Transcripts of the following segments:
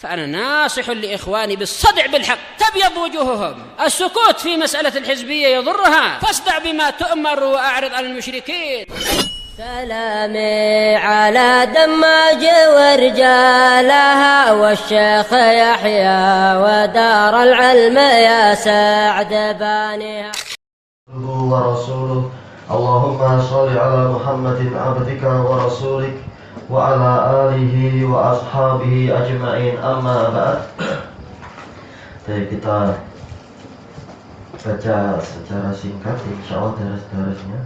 فأنا ناصح لإخواني بالصدع بالحق، تبيض وجوههم. السكوت في مسألة الحزبية يضرها، فاصدع بما تؤمر وأعرض عن المشركين. سلامي على دماج ورجالها والشيخ يحيى ودار العلم يا سعد بانيها. ورسوله اللهم صل على محمد عبدك ورسولك وعلى آله وأصحابه أجمعين. Amma ba'd. Jadi kita baca secara singkat insyaallah daras-darasnya.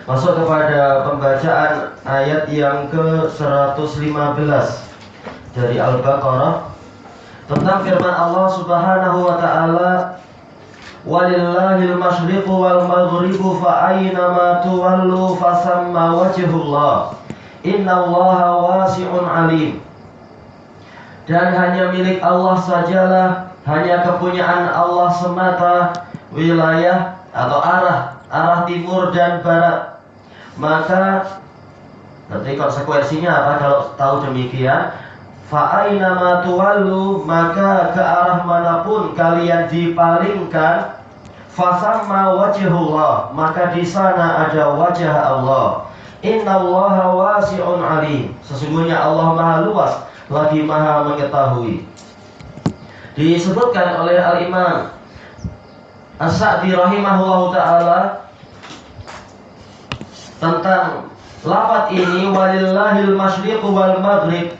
Masuk kepada pembacaan ayat yang ke-115 dari Al-Baqarah tentang firman Allah Subhanahu wa taala, walillahil masyriqu wal maghribu fa aynama tuwallu fasamma wajhullah innallaha wasi'un alim. Dan hanya milik Allah sajalah, hanya kepunyaan Allah semata wilayah atau arah timur dan barat. Maka nanti konsekuensinya apa kalau tahu demikian? Fa aynama tuwallu, maka ke arah manapun kalian dipalingkan, fasamma wajhullah, maka di sana ada wajah Allah. Innallaha wasi'un alim, sesungguhnya Allah Maha luas lagi Maha mengetahui. Disebutkan oleh Al-Imam As-Sa'di rahimahullahu taala tentang lafaz ini, walillahil masyriqu wal maghrib.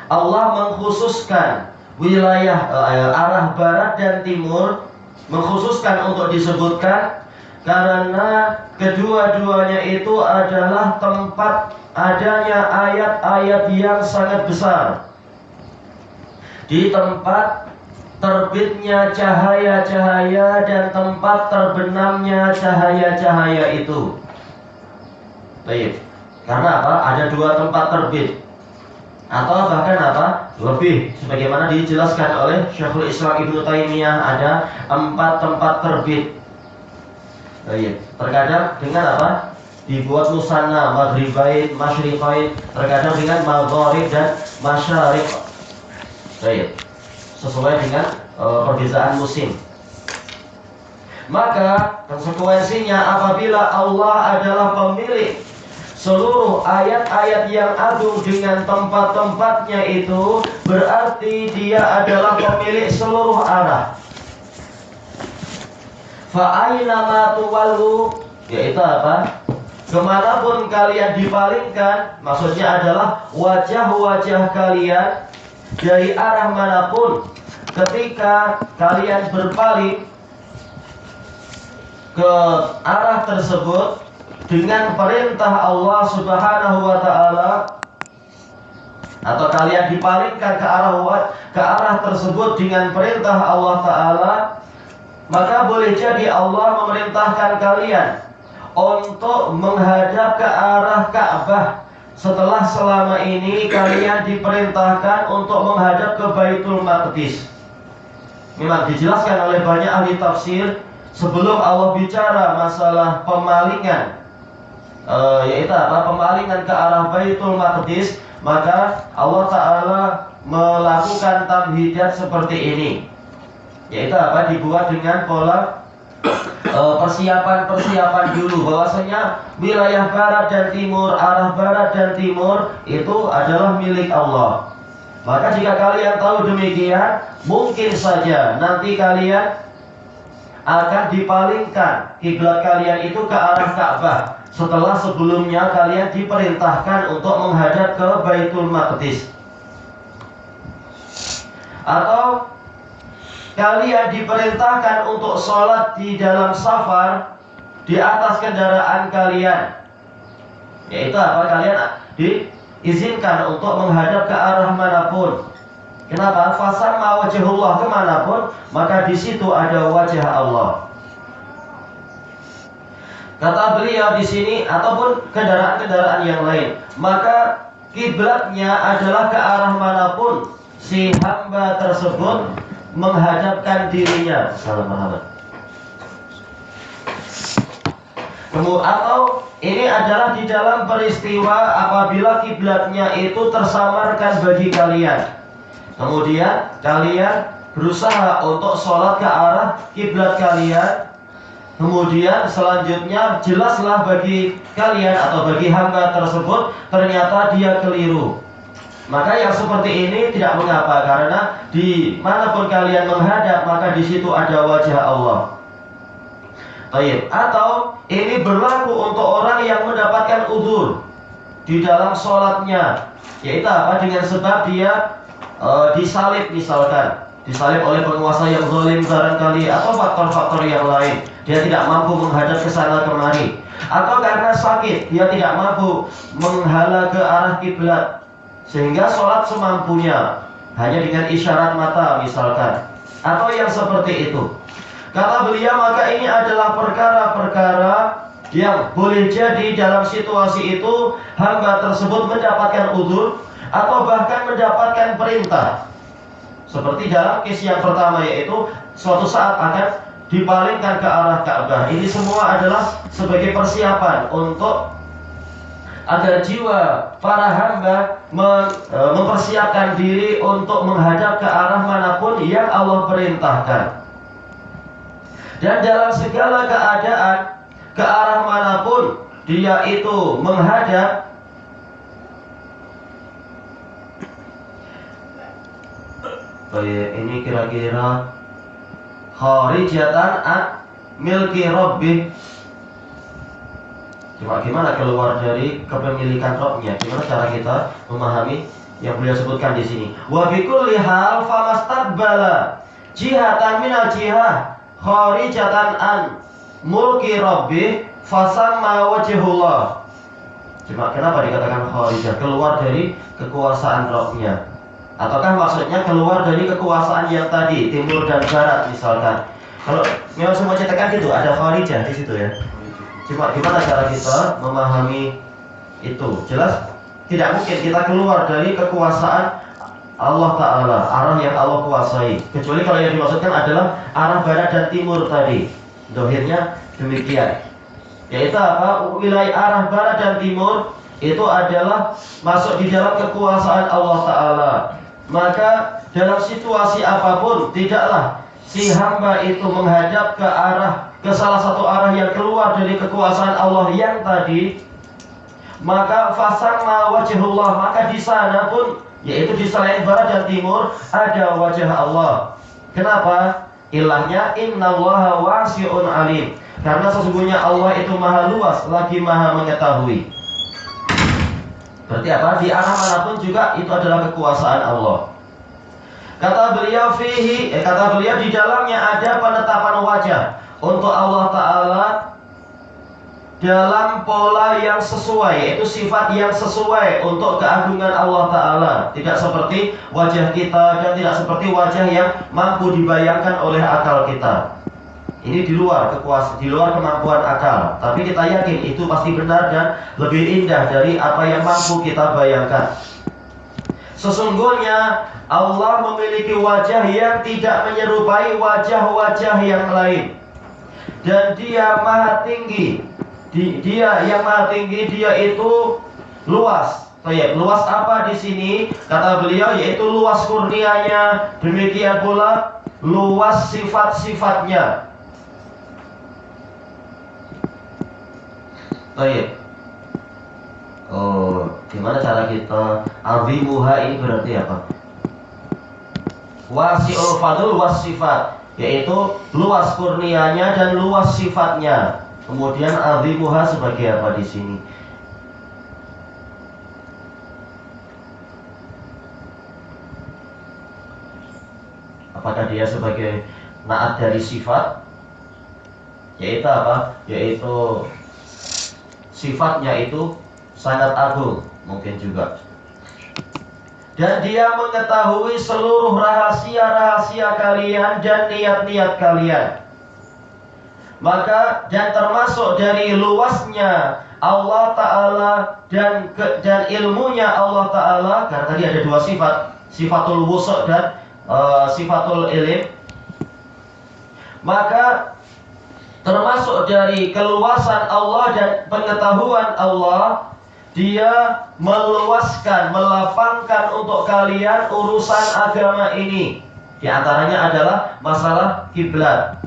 Allah mengkhususkan wilayah arah barat dan timur, mengkhususkan untuk disebutkan karena kedua-duanya itu adalah tempat adanya ayat-ayat yang sangat besar, di tempat terbitnya cahaya-cahaya dan tempat terbenamnya cahaya-cahaya itu. Baik. Karena apa? Ada dua tempat terbit, atau bahkan apa? Lebih, sebagaimana dijelaskan oleh Syekhul Islam Ibnu Taimiyah, ada 4 tempat terbit. Baik. Terkadang dengan apa? Dibuat musanna, maghribain, masyriqain, terkadang dengan maghrib dan masyariq. Baik. Sesuai dengan perbedaan musim. Maka konsekuensinya apabila Allah adalah pemilik seluruh ayat-ayat yang agung dengan tempat-tempatnya itu, berarti dia adalah pemilik seluruh arah. Fa aynama tuwallu, yaitu apa? Kemanapun kalian dipalingkan, maksudnya adalah wajah-wajah kalian dari arah manapun, ketika kalian berpaling ke arah tersebut dengan perintah Allah Subhanahu wa taala, atau kalian dipalingkan ke arah tersebut dengan perintah Allah taala, maka boleh jadi Allah memerintahkan kalian untuk menghadap ke arah Ka'bah, setelah selama ini kalian diperintahkan untuk menghadap ke Baitul Maqdis. Memang dijelaskan oleh banyak ahli tafsir sebelum Allah bicara masalah pemalingan, yaitu apa? Pemalingan ke arah Baitul Maqdis, maka Allah Ta'ala melakukan tamhidat seperti ini, yaitu apa? Dibuat dengan pola persiapan dulu, bahwasanya wilayah barat dan timur, arah barat dan timur itu adalah milik Allah. Maka jika kalian tahu demikian, mungkin saja nanti kalian akan dipalingkan kiblat kalian itu ke arah Ka'bah, setelah sebelumnya kalian diperintahkan untuk menghadap ke Baitul Maqdis. Atau kalian diperintahkan untuk sholat di dalam safar di atas kendaraan kalian, yaitu apa? Kalian diizinkan untuk menghadap ke arah manapun. Kenapa? Fasamma wajhullah, kemanapun, maka di situ ada wajah Allah. Kata beliau di sini, ataupun kendaraan-kendaraan yang lain, maka kiblatnya adalah ke arah manapun si hamba tersebut menghadapkan dirinya. Salam Muhammad. Atau ini adalah di dalam peristiwa apabila kiblatnya itu tersamarkan bagi kalian. Kemudian kalian berusaha untuk sholat ke arah kiblat kalian. Kemudian selanjutnya jelaslah bagi kalian atau bagi hamba tersebut ternyata dia keliru. Maka yang seperti ini tidak mengapa, karena di manapun kalian menghadap maka di situ ada wajah Allah. Baik. Atau ini berlaku untuk orang yang mendapatkan udzur di dalam sholatnya, yaitu apa? Dengan sebab dia disalib misalkan, disalib oleh penguasa yang zalim barangkali, atau faktor-faktor yang lain. Dia tidak mampu menghadap ke sana kemari, atau karena sakit dia tidak mampu menghala ke arah kiblat, sehingga sholat semampunya hanya dengan isyarat mata misalkan, atau yang seperti itu. Kata beliau, maka ini adalah perkara-perkara yang boleh jadi dalam situasi itu hamba tersebut mendapatkan udzur atau bahkan mendapatkan perintah. Seperti dalam kes yang pertama, yaitu suatu saat akan dipalingkan ke arah Ka'bah. Ini semua adalah sebagai persiapan untuk agar jiwa para hamba mempersiapkan diri untuk menghadap ke arah manapun yang Allah perintahkan. Dan dalam segala keadaan, ke arah manapun dia itu menghadap, ini kira-kira kharijatan an milki rabbih. Cuma gimana keluar dari kepemilikan Rabbnya? Gimana cara kita memahami yang beliau sebutkan di sini? Wa bi kulli hal famastaqbala jihatan minal jihah kharijatan an mulki rabbih fasamma wajhullah. Cuma kenapa dikatakan kharijah? Keluar dari kekuasaan Rabbnya. Ataukah maksudnya keluar dari kekuasaan yang tadi, timur dan barat misalkan? Kalau memang semua cetakan gitu, ada kharijah di situ ya. Cuma gimana cara kita memahami itu? Jelas tidak mungkin kita keluar dari kekuasaan Allah Ta'ala, arah yang Allah kuasai, kecuali kalau yang dimaksudkan adalah arah barat dan timur tadi. Dohirnya demikian, yaitu apa? Wilayah arah barat dan timur itu adalah masuk di dalam kekuasaan Allah Ta'ala. Maka dalam situasi apapun tidaklah si hamba itu menghadap ke salah satu arah yang keluar dari kekuasaan Allah yang tadi, maka fasamma wajhullah, maka di sana pun, yaitu di selain barat dan timur, ada wajah Allah. Kenapa? Ilahnya innallaha wasi'un alim, karena sesungguhnya Allah itu maha luas lagi maha mengetahui. Berarti apa? Di arah manapun juga itu adalah kekuasaan Allah. Kata beliau di dalamnya ada penetapan wajah untuk Allah Ta'ala dalam pola yang sesuai, yaitu sifat yang sesuai untuk keagungan Allah Ta'ala. Tidak seperti wajah kita dan tidak seperti wajah yang mampu dibayangkan oleh akal kita. Ini di luar kemampuan akal, tapi kita yakin itu pasti benar dan lebih indah dari apa yang mampu kita bayangkan. Sesungguhnya Allah memiliki wajah yang tidak menyerupai wajah-wajah yang lain, dan Dia maha tinggi. Dia yang maha tinggi, Dia itu luas. Luas apa di sini? Kata beliau, yaitu luas kurnianya, demikian pula luas sifat-sifatnya. Gimana cara kita azimuha ini berarti apa? Wasi'ul fadl was sifat, yaitu luas kurnianya dan luas sifatnya. Kemudian azimuha sebagai apa di sini? Apakah dia sebagai naat dari sifat? Yaitu apa? Yaitu sifatnya itu sangat agung, mungkin juga. Dan Dia mengetahui seluruh rahasia-rahasia kalian dan niat-niat kalian. Maka dan termasuk dari luasnya Allah Ta'ala dan ilmunya Allah Ta'ala, karena tadi ada dua sifat, sifatul wusuk dan sifatul ilim. Maka termasuk dari keluasan Allah dan pengetahuan Allah, Dia meluaskan, melapangkan untuk kalian urusan agama ini. Di antaranya adalah masalah kiblat,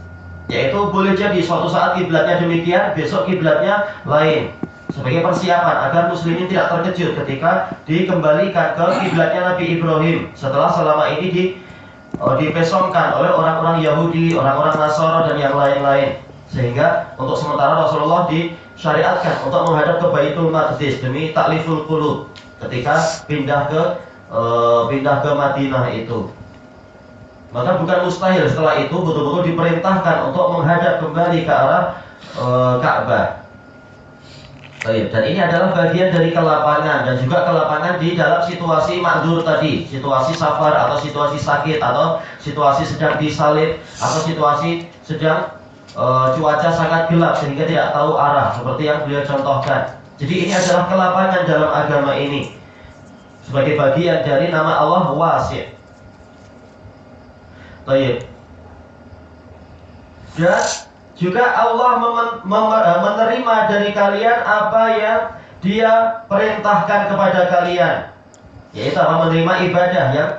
yaitu boleh jadi suatu saat kiblatnya demikian, besok kiblatnya lain, sebagai persiapan agar muslimin tidak terkejut ketika dikembalikan ke kiblatnya Nabi Ibrahim setelah selama ini dipesongkan oleh orang-orang Yahudi, orang-orang Nasara dan yang lain-lain. Sehingga untuk sementara Rasulullah disyariatkan untuk menghadap ke Baitul Maqdis demi takliful qulub ketika pindah ke Madinah itu. Maka bukan mustahil setelah itu betul-betul diperintahkan untuk menghadap kembali ke arah Ka'bah. Dan ini adalah bagian dari kelapangan, dan juga kelapangan di dalam situasi ma'dzur tadi, situasi safar atau situasi sakit atau situasi sedang disalib atau situasi sedang cuaca sangat gelap sehingga tidak tahu arah, seperti yang beliau contohkan. Jadi ini adalah kelapangan dalam agama ini sebagai bagian dari nama Allah Wasi'. Baik. Dan juga Allah menerima dari kalian apa yang Dia perintahkan kepada kalian, yaitu apa? Menerima ibadah yang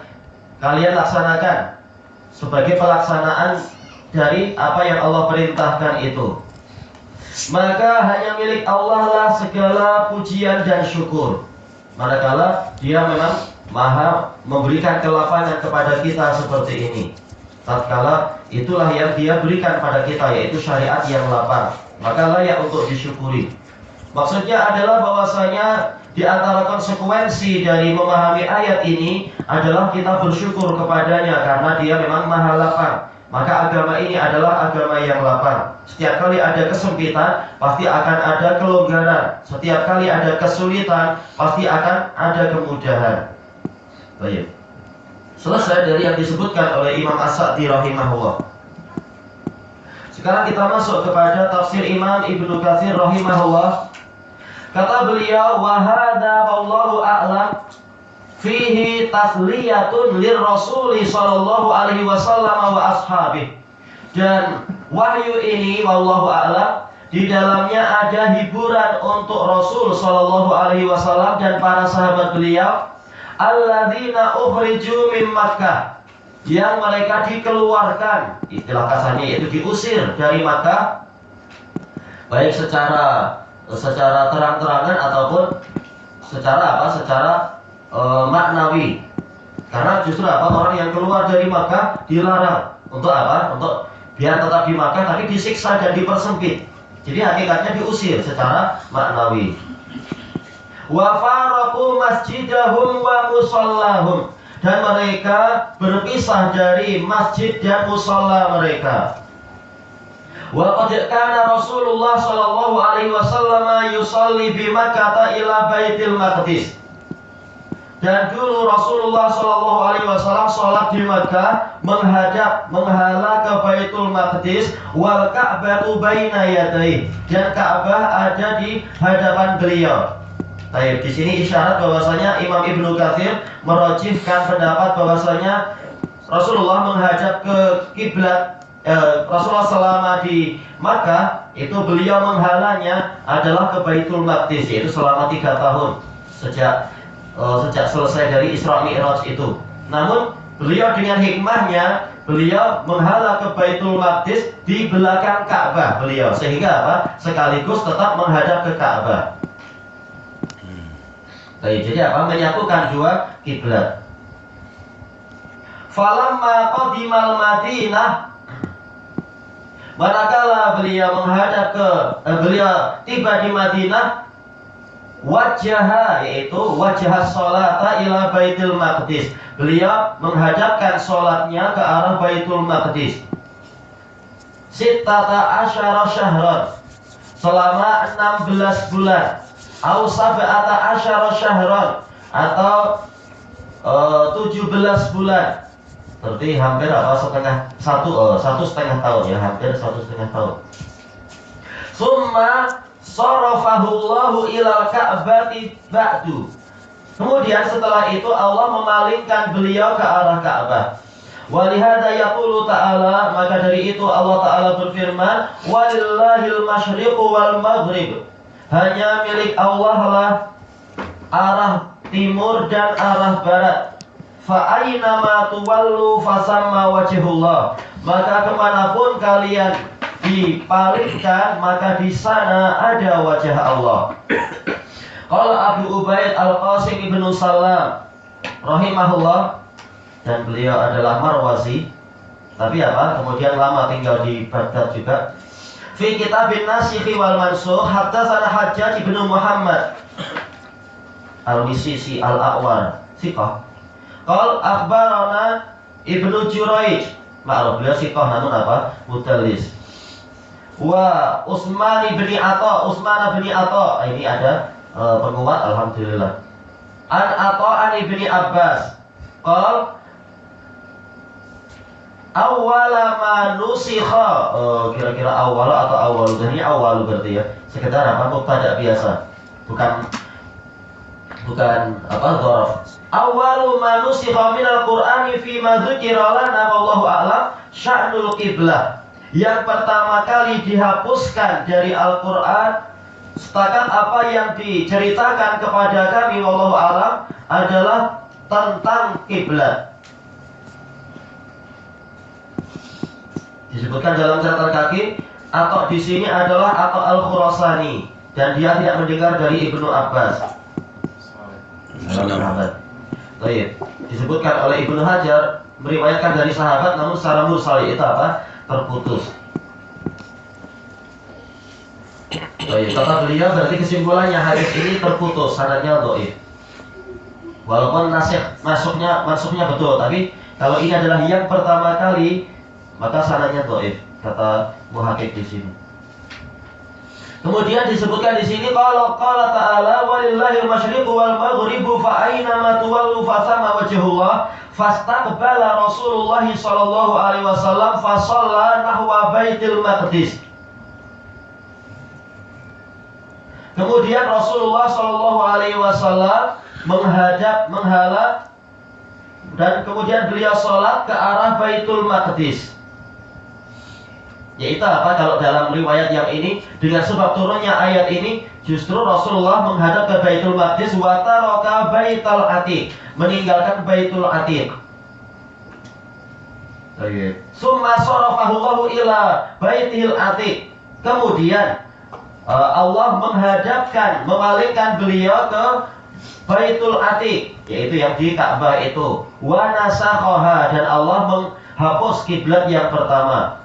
kalian laksanakan sebagai pelaksanaan dari apa yang Allah perintahkan itu. Maka hanya milik Allah lah segala pujian dan syukur, manakala Dia memang Maha memberikan kelapangan kepada kita seperti ini. Tatkala itulah yang Dia berikan pada kita, yaitu syariat yang lapang, maka layak untuk disyukuri. Maksudnya adalah bahwasanya di antara konsekuensi dari memahami ayat ini adalah kita bersyukur kepadanya karena Dia memang Maha lapang. Maka agama ini adalah agama yang lapang. Setiap kali ada kesempitan, pasti akan ada kelonggaran. Setiap kali ada kesulitan, pasti akan ada kemudahan. Baik. Selesai dari yang disebutkan oleh Imam As-Sa'di rahimahullah. Sekarang kita masuk kepada tafsir Imam Ibnu Katsir rahimahullah. Kata beliau, wa hadza wallahu a'lam fihi tasliyatun lirrasuli sallallahu alaihi wasallam wa ashabih. Dan wahyu ini wallahu a'lam di dalamnya ada hiburan untuk Rasul sallallahu alaihi wasallam dan para sahabat beliau, alladzina ukhriju min Makkah, yang mereka dikeluarkan, istilah kasarnya yaitu diusir dari Makkah, baik secara terang-terangan ataupun secara maknawi. Karena justru orang yang keluar dari Makkah dilarang untuk untuk biar tetap di Makkah tapi disiksa dan dipersempit. Jadi hakikatnya diusir secara maknawi. Wa faraqu masjidahum wa musallahum, dan mereka berpisah dari masjid dan musalla mereka. Wa qad kana Rasulullah sallallahu alaihi wasallam yusalli bi Makkah ila Baitul Maqdis. Dan dulu Rasulullah Shallallahu Alaihi Wasallam sholat di Makkah menghala ke Baitul Maqdis, wal Ka'batu baina yadayhi, dan Ka'bah ada di hadapan beliau. Baik, di sini isyarat bahwasanya Imam Ibnu Katsir merajihkan pendapat bahwasanya Rasulullah menghadap ke kiblat. Rasulullah selama di Makkah itu beliau menghalanya adalah ke Baitul Maqdis, yaitu selama 3 tahun sejak selesai dari Isra Mi'raj itu. Namun beliau dengan hikmahnya beliau menghala ke Baitul Maqdis di belakang Ka'bah beliau, sehingga apa? Sekaligus tetap menghadap ke Ka'bah. Jadi apa? Menyatukan dua kiblat. Falamma qadimal Madinah, manakala beliau beliau tiba di Madinah, wajah, yaitu wajah salata ila Baitul Maqdis, beliau menghadapkan salatnya ke arah Baitul Maqdis. Sittata asyara syahran, selama 16 bulan, au sab'ata asyara syahran, atau 17 bulan. Berarti hampir satu setengah tahun ya, hampir 1,5 tahun. Summa sarafahullahu ilal Ka'bati ba'du. Kemudian setelah itu Allah memalingkan beliau ke arah Ka'bah. Walihada yaqulu ta'ala, maka dari itu Allah Ta'ala berfirman, walillahil masyriqu wal maghrib, hanya milik Allah lah arah timur dan arah barat. Fa aynama tuwallu fasamma wajhullah, maka kemanapun kalian dipalingkan maka di sana ada wajah Allah. Qala Abu Ubaid Al-Qasim ibnu Salam rahimahullah, dan beliau adalah Marwazi, tapi kemudian lama tinggal di Baghdad juga. Fi kitabin nasikh wal mansukh, haddatsana Hajjaj ibnu Muhammad Al-Misisi Al-A'war siqah. Qal akhbarana Ibnu Jurayj, ma'ruf beliau siqah namun mudallis. Wa Utsman bin Atha, ini ada penguat alhamdulillah. An Atha an Ibni Abbas qal awwala ma nusikha, kira-kira awal atau awal, ini awal berarti ya, sekedar mubtada biasa, bukan dzaraf. Awwalu ma nusikha minal Qur'ani fi ma dzukira lana wallahu a'lam sya'nul qiblah. Yang pertama kali dihapuskan dari Al-Qur'an setakat apa yang diceritakan kepada kami wallahu a'lam adalah tentang kiblat. Disebutkan dalam catatan kaki, atau di sini adalah atau Al-Khurasani, dan dia tidak mendengar dari Ibnu Abbas. Baik. Disebutkan oleh Ibnu Hajar meriwayatkan dari sahabat namun secara mursal, itu terputus. Baik, kata beliau berarti kesimpulannya hadis ini terputus, sanadnya dhaif. Walaupun masuknya betul, tapi kalau ini adalah yang pertama kali maka sanadnya dhaif, kata muhakkik di sini. Kemudian disebutkan di sini kalau qala ta'ala walillahil masyriqu wal maghribu fa aina ma tuwallu fa thamma wajhullah, fastaqbala Rasulullah sallallahu alaihi wasallam fa shalla nahwa Baitul Maqdis. Kemudian Rasulullah sallallahu alaihi wasallam menghala dan kemudian beliau salat ke arah Baitul Maqdis. Yaitu kalau dalam riwayat yang ini, dengan sebab turunnya ayat ini, justru Rasulullah menghadap ke Baitul Maqdis, wa taraka Baitul Atiq, meninggalkan Baitul Atiq. Summa sarafahullahu ila Baitil Atiq. Kemudian Allah memalingkan beliau ke Baitul Atiq, yaitu yang di Ka'bah itu. Wa nasakhaha, dan Allah menghapus kiblat yang pertama.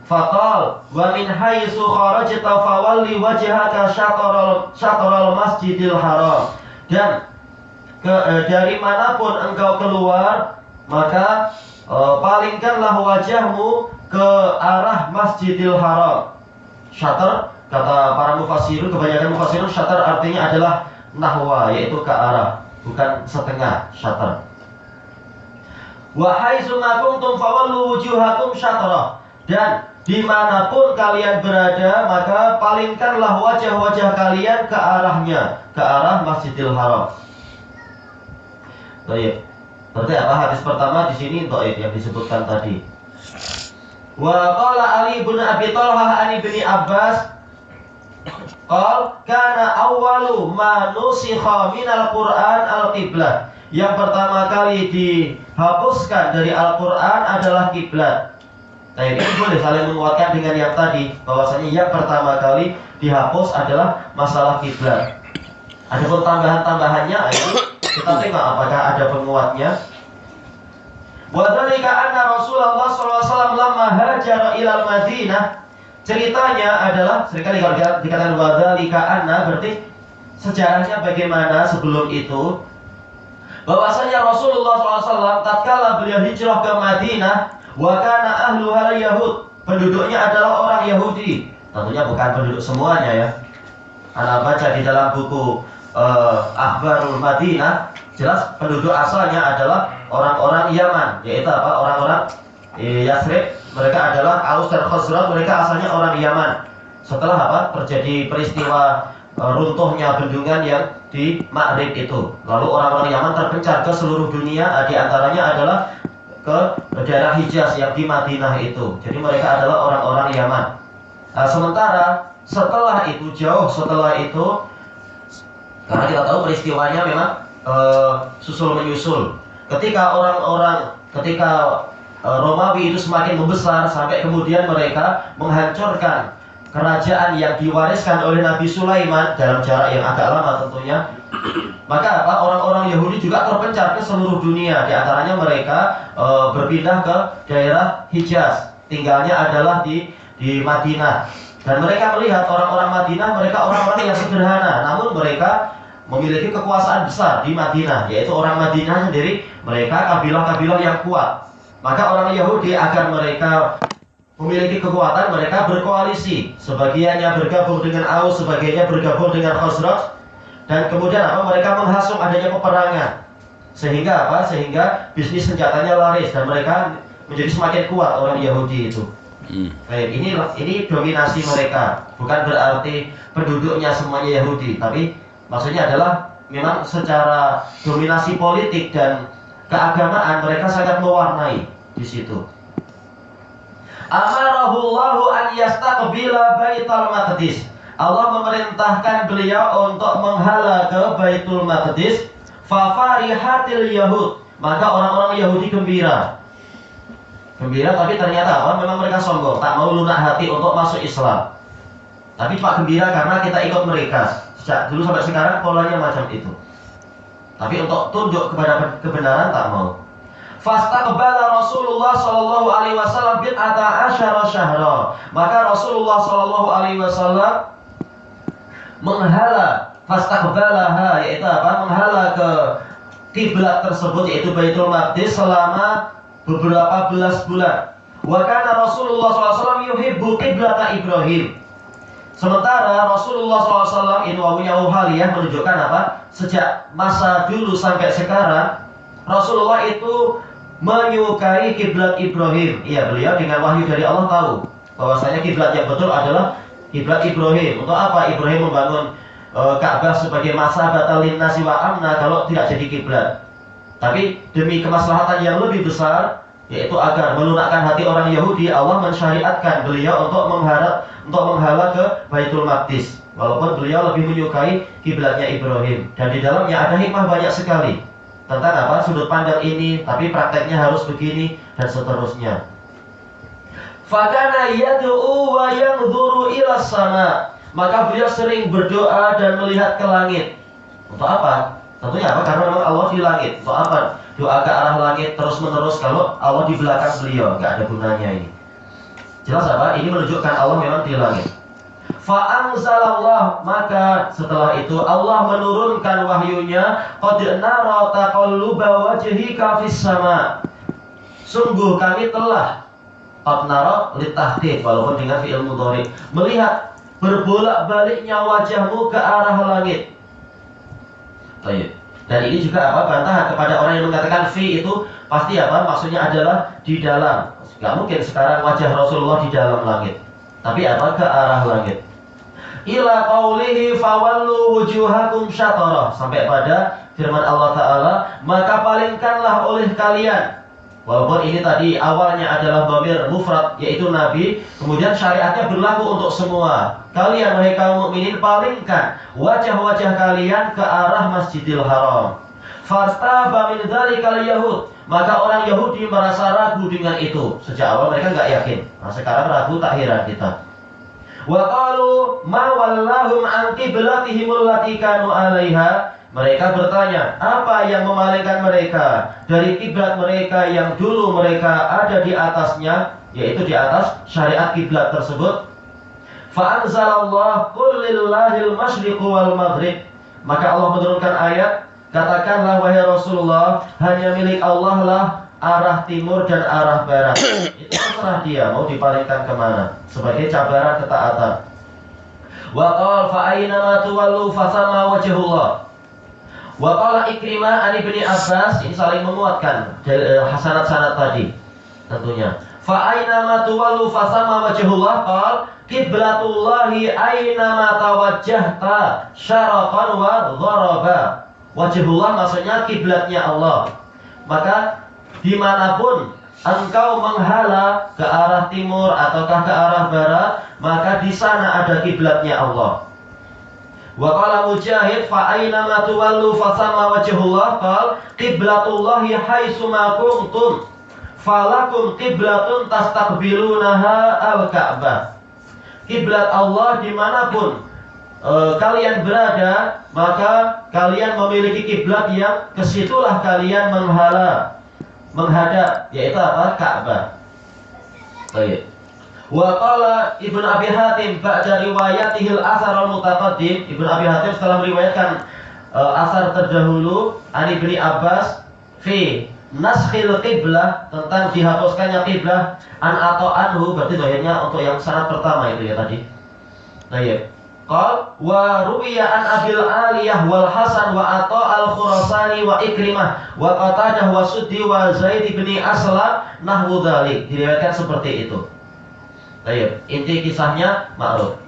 Faqal wa min haitsu kharajta fawalli wajhaka syatral masjidil haram, dan dari manapun engkau keluar maka palingkanlah wajahmu ke arah Masjidil Haram. Syatar, kata para mufassirun, kebanyakan mufassirun, syatar artinya adalah nahwa, yaitu ke arah, bukan setengah syatar. Wa haitsu ma kuntum fawallu wujuhakum syatrah, dan dimanapun kalian berada maka palingkanlah wajah-wajah kalian ke arahnya, ke arah Masjidil Haram. Baik. Berarti hadis pertama di sini dhaif yang disebutkan tadi. Wa qala Ali bin Abi Thalhah an Ibni Abbas qala kana awwalu ma nusikha minal Qur'an al-qiblah. Yang pertama kali dihapuskan dari Al-Qur'an adalah kiblat. Nah, ini boleh saling menguatkan dengan yang tadi, bahwasanya yang pertama kali dihapus adalah masalah kiblat. Adapun tambahan-tambahannya ini kita tengok apakah ada penguatnya. Wa dzalika anna Rasulullah sallallahu alaihi wasallam lamma hajara ilal Madinah. Ceritanya adalah seringkali kalau dikatakan wa dzalika anna berarti sejarahnya bagaimana sebelum itu, bahwasanya Rasulullah sallallahu alaihi wasallam tatkala beliau hijrah ke Madinah, wa kana ahluhal yahud, penduduknya adalah orang Yahudi. Tentunya bukan penduduk semuanya ya. Anda baca di dalam buku Akhbarul Madinah, jelas penduduk asalnya adalah orang-orang Yaman, yaitu orang-orang Yathrib. Mereka adalah Aus dan Khazraj, mereka asalnya orang Yaman. Setelah terjadi peristiwa runtuhnya bendungan yang di Ma'rib itu, lalu orang-orang Yaman terpencar ke seluruh dunia, di antaranya adalah ke daerah Hijaz yang di Madinah itu. Jadi mereka adalah orang-orang Yaman. Nah, sementara setelah itu, jauh setelah itu, karena kita tahu peristiwanya memang susul menyusul. Ketika Romawi itu semakin membesar sampai kemudian mereka menghancurkan kerajaan yang diwariskan oleh Nabi Sulaiman dalam jarak yang agak lama tentunya. Maka orang-orang Yahudi juga terpencar ke seluruh dunia. Di antaranya mereka berpindah ke daerah Hijaz. Tinggalnya adalah di Madinah. Dan mereka melihat orang-orang Madinah, mereka orang-orang yang sederhana, namun mereka memiliki kekuasaan besar di Madinah, yaitu orang Madinah sendiri, mereka kabilah-kabilah yang kuat. Maka orang Yahudi agar mereka memiliki kekuatan, mereka berkoalisi. Sebagiannya bergabung dengan Aus, sebagiannya bergabung dengan Khazraj. Dan kemudian mereka menghasung adanya peperangan. Sehingga Sehingga bisnis senjatanya laris dan mereka menjadi semakin kuat orang Yahudi itu. Baik, ini dominasi mereka. Bukan berarti penduduknya semuanya Yahudi, tapi maksudnya adalah memang secara dominasi politik dan keagamaan mereka sangat mewarnai di situ. Amarahullahu an yastaqbila Baitul Maqdis. Allah memerintahkan beliau untuk menghala ke Baitul Maqdis. Fa farihatil yahud. Maka orang-orang Yahudi gembira. Tapi ternyata memang mereka sombong, tak mau lunak hati untuk masuk Islam. Tapi cuma gembira karena kita ikut mereka. Sejak dulu sampai sekarang polanya macam itu. Tapi untuk tunduk kepada kebenaran tak mau. Fastaqbala Rasulullah sallallahu alaihi wasallam bid'ata asyara syahra. Maka Rasulullah sallallahu alaihi wasallam menghala fastaqbalaha, yaitu menghala ke kiblat tersebut, yaitu Baitul Maqdis, selama beberapa belas bulan. Wa kana Rasulullah SAW yuhibbu qiblata Ibrahim. Sementara Rasulullah SAW ini wawunya haliyah menunjukkan sejak masa dulu sampai sekarang Rasulullah itu menyukai kiblat Ibrahim. Iya, beliau dengan wahyu dari Allah tahu bahwasanya kiblat yang betul adalah kiblat Ibrahim. Untuk apa Ibrahim membangun Ka'bah sebagai masabatan linnasi wa amna kalau tidak jadi kiblat? Tapi demi kemaslahatan yang lebih besar, yaitu agar melunakkan hati orang Yahudi, Allah mensyariatkan beliau untuk menghala ke Baitul Maqdis. Walaupun beliau lebih menyukai kiblatnya Ibrahim. Dan di dalamnya ada hikmah banyak sekali tentang sudut pandang ini, tapi prakteknya harus begini dan seterusnya. Fakana yad'u wa yanzuru ila sama. Maka beliau sering berdoa dan melihat ke langit. Untuk apa? Tentunya karena memang Allah di langit. Untuk apa? Doa ke arah langit terus menerus kalau Allah di belakang beliau, nggak ada gunanya ini. Jelas Ini menunjukkan Allah memang di langit. Fa'anzalallah, maka setelah itu Allah menurunkan wahyunya, qad nara taqalluba wajhika fis sama. Sungguh kami telah, qad nara litahdid, walaupun dengan fi'il mudhari, melihat berbolak-baliknya wajahmu ke arah langit. Dan ini juga bantahan kepada orang yang mengatakan fi itu pasti maksudnya adalah di dalam. Gak mungkin sekarang wajah Rasulullah di dalam langit, tapi ke arah langit. Ila qaulihi fawallu wujuhakum syatarah, sampai pada firman Allah Ta'ala, maka palingkanlah oleh kalian. Walaupun ini tadi awalnya adalah dhamir mufrad, yaitu Nabi, kemudian syariatnya berlaku untuk semua. Kalian wahai kaum mukminin, palingkan wajah-wajah kalian ke arah Masjidil Haram. Fastaba min dzalikal yahud, maka orang Yahudi merasa ragu dengan itu. Sejak awal mereka nggak yakin. Nah, sekarang ragu, tak heran kita. Wa qalu ma wallahum an qiblatihim allati kanu 'alaiha. Mereka bertanya, apa yang memalingkan mereka dari kiblat mereka yang dulu mereka ada di atasnya, yaitu di atas syariat kiblat tersebut. Fa'anzalallah qul lillahil masyriqu wal maghrib. Maka Allah menurunkan ayat, katakanlah wahai Rasulullah, hanya milik Allah lah arah timur dan arah barat. Itu terserah dia mau dipalingkan kemana, sebagai cabaran ketaatan. Wa qala fa aina ma tuwallu fa sama wajhullah. Wa qala Ikrimah an Ibnu Abbas, ini saling menguatkan hasanat-sanat tadi tentunya. Fa aina ma tuwallu fa sama wajhullah, qal qiblatullahi aina ma tawajjahta syaraqan wa gharaba. Wajhullah maksudnya kiblatnya Allah. Maka dimanapun engkau menghala ke arah timur ataukah ke arah barat, maka di sana ada kiblatnya Allah. Wa qala Mujahid fa aina ma tuwallu fa sama wajhullah, qal qiblatullahi haitsu ma kuntum falakum qiblatun tastaqbilunaha al-Ka'bah. Kiblat Allah dimanapun kalian berada, maka kalian memiliki kiblat yang kesitulah kalian menghadap, yaitu apa? Ka'bah. Baik. Wa qala Ibnu Abi Hatim ba'da riwayatihil athar al-mutaqaddim. Ibnu Abi Hatim setelah meriwayatkan asar terdahulu an Ibni Abbas fi naskhil qiblah, tentang dihapuskannya qiblah, an atau anhu, berarti dohirnya untuk yang sanad pertama itu ya tadi. Baik. Qal wa ruwiya an Abil Aliyah wal Hasan wa Atha al-Khurasani wa Ikrimah wa Qatadah wa Suddi wa Zaid bin Aslam nahwu dzalik. Diriwayatkan seperti itu. Baik, inti kisahnya ma'ruf.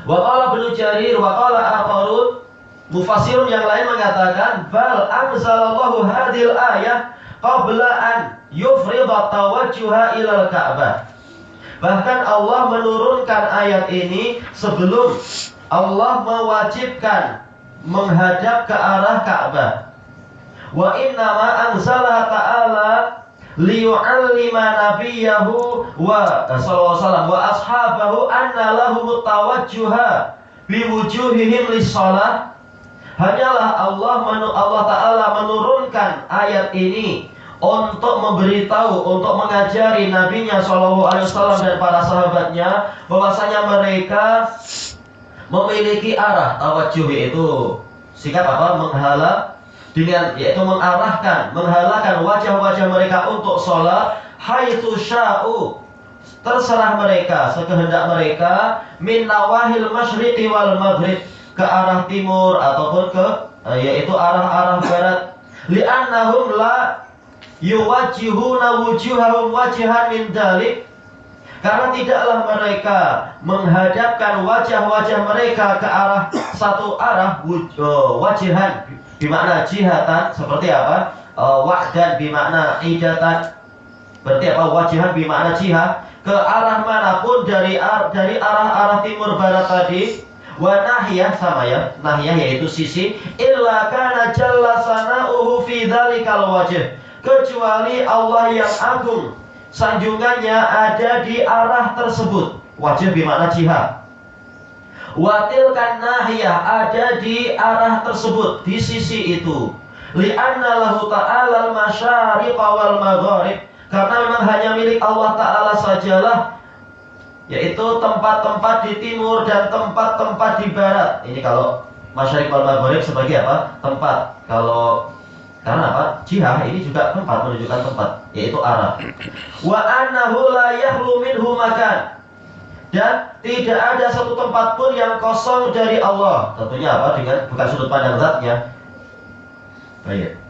Wa qala Ibnu Jarir wa qala akharun, mufassirun yang lain mengatakan bal anzalallahu hadhil ayah qabla an yufrida tawajjuha ilal Ka'bah. Bahkan Allah menurunkan ayat ini sebelum Allah mewajibkan menghadap ke arah Ka'bah. Wa inna ma anzalaha ta'ala liyu'allima nabiyahu wa sallallahu wa ashabahu anna lahum tawajjuha biwujuhihim lis-shalah. Hanyalah Allah Ta'ala menurunkan ayat ini untuk memberitahu, untuk mengajari nabinya SAW dan para sahabatnya bahwasanya mereka memiliki arah tawajjuh, itu sikap apa? Menghala, dengan yaitu menghalakan wajah-wajah mereka untuk sholat, haitsu sya'u, terserah mereka, sekehendak mereka, min nawahil masyriqi wal maghrib, ke arah timur ataupun ke yaitu arah-arah barat. Li'annahum la yuwajjihuna wujuhahum wajhan min dalik, karena tidaklah mereka menghadapkan wajah-wajah mereka ke arah satu arah, wajhan bermakna jihatan, seperti apa? Wahdan bermakna idatan, berarti apa? Wajhan bermakna jihad, ke arah manapun dari arah-arah timur barat tadi. Wa nahiyah, sama ya, nahiyah yaitu sisi, illa kana jalla sana'uhu fi dzalikal wajh, kecuali Allah yang agung sanjungannya ada di arah tersebut. Wajh bermakna jihad. Wa tilkan nahiyah, ada di arah tersebut, di sisi itu. Li'anna lahu ta'ala al-masyariq wal magharib, karena memang hanya milik Allah Ta'ala sajalah, yaitu tempat-tempat di timur dan tempat-tempat di barat. Ini kalau masyariq wal magharib sebagai apa? Tempat. Kalau karena apa? Jihah ini juga tempat, menunjukkan tempat, yaitu arah. Wa annahu la yakhlu minhu makan, dan tidak ada satu tempat pun yang kosong dari Allah. Tentunya apa? Dengan bukan sudut pandang zatnya. Baik.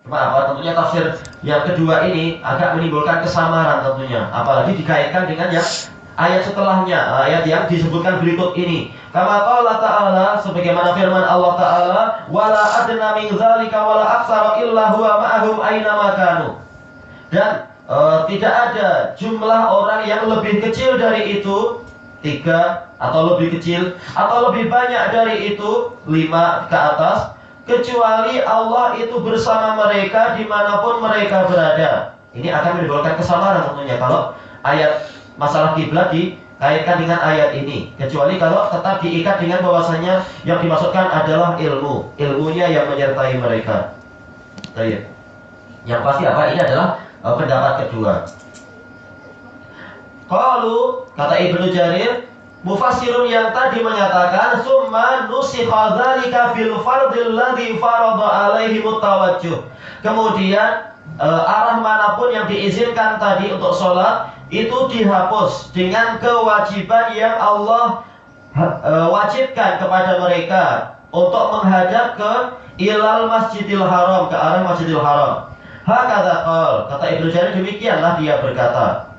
Cuma apa? Tentunya tafsir yang kedua ini agak menimbulkan kesamaran tentunya, apalagi dikaitkan dengan yang ayat setelahnya, ayat yang disebutkan berikut ini. Kama qala ta'ala, sebagaimana firman Allah Ta'ala, wala adna min dzalika wala aktsara illa huwa ma'ahum aina ma kanu. Dan tidak ada jumlah orang yang lebih kecil dari itu, 3 atau lebih kecil, atau lebih banyak dari itu, 5 ke atas, kecuali Allah itu bersama mereka dimanapun mereka berada. Ini akan menimbulkan kesamaran tentunya kalau ayat masalah kiblat dikaitkan dengan ayat ini, kecuali kalau tetap diikat dengan bahwasanya yang dimaksudkan adalah ilmunya yang menyertai mereka. Baik. Yang pasti apa? Ini adalah pendapat kedua. Qalu, kata Ibnu Jarir, mufassirun yang tadi mengatakan summa nusikha dzalika fil fardil ladzi farada alaihi mutawajjuh. Kemudian arah manapun yang diizinkan tadi untuk sholat itu dihapus dengan kewajiban yang Allah wajibkan kepada mereka untuk menghadap ke ilal masjidil haram, ke arah masjidil haram. Hakadza qal, kata Ibnu Jarir, demikianlah dia berkata,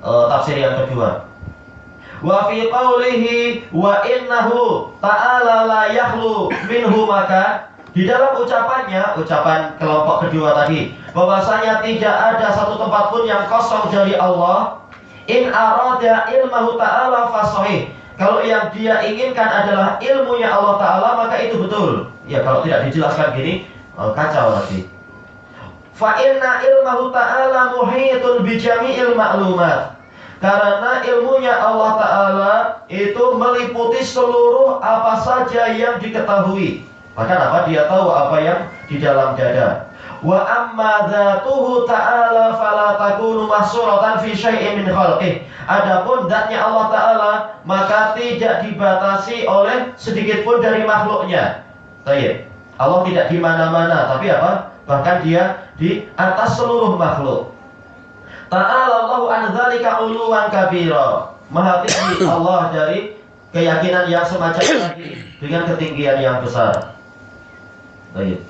tafsir yang kedua. Wa fi qawlihi wa innahu ta'ala la yakhlu minhu maka, Di dalam ucapannya, ucapan kelompok kedua tadi, bahwasanya tidak ada satu tempat pun yang kosong dari Allah. In arada ilmahu ta'ala fasahih. Kalau yang dia inginkan adalah ilmunya Allah Ta'ala, maka itu betul. Ya, kalau tidak dijelaskan gini, kacau nanti. Fa inna ilmahu ta'ala muhitun bi jami'il ma'lumat. Karena ilmunya Allah Ta'ala itu meliputi seluruh apa saja yang diketahui. Bahkan apa? Dia tahu apa yang di dalam dada. Wa amma dzatuhu ta'ala fala takunu mahsuratan fi syai'in min khalqih. Adapun zatnya Allah Ta'ala maka tidak dibatasi oleh sedikit pun dari makhluknya. Baik. Allah tidak di mana-mana, tapi apa? Bahkan dia di atas seluruh makhluk. Ta'ala Allahu an dzalika uluwan kabira. Maha tinggi Allah dari keyakinan yang semacam tadi dengan ketinggian yang besar. Baik.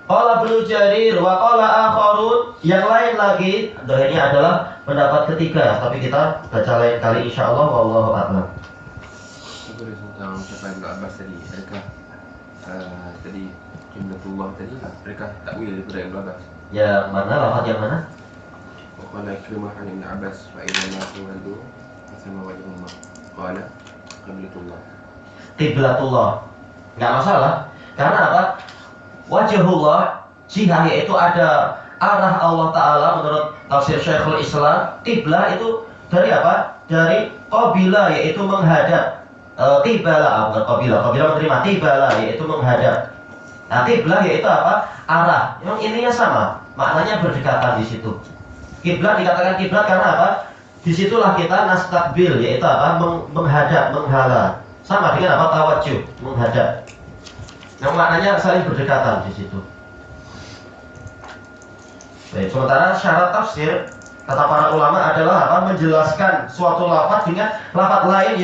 Qala Ibnu Jarir wa qala akharun, yang lain lagi. Ini adalah pendapat ketiga, tapi kita baca lain kali insyaallah, wallahu a'lam. Tentang ucapan Ibnu Abbas tadi, adakah tadi jumlatullah tadi mereka takwil daripada Ibnu Abbas? Yang mana? Lafaz yang mana? Wa qala Ikrimah an Ibnu Abbas fa idza ma tuwallu fasama wajhullah. Qala qiblatullah. Qiblatullah. Enggak masalah. Karena apa? Wajhullah, jihah, yaitu ada arah Allah Ta'ala menurut tafsir Syekhul Islam. Qiblah itu dari apa? Dari qabila, yaitu menghadap. Qibala, bukan qabila. Qabila menerima, qibala, yaitu menghadap. Nah, qiblah yaitu apa? Arah. Memang ininya sama, maknanya berdekatan di situ. Qiblat dikatakan qiblat karena apa? Disitulah kita nastaqbil, yaitu apa? Menghadap, menghala. Sama dengan apa? Tawajjuh, menghadap. Yang maknanya saling berdekatan di situ. Baik, sementara syarat tafsir kata para ulama adalah apa? Menjelaskan suatu lafaz dengan lafaz lain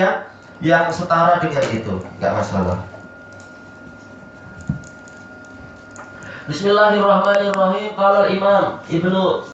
yang setara dengan itu, enggak masalah. Bismillahirrahmanirrahim. Qala Imam Ibnu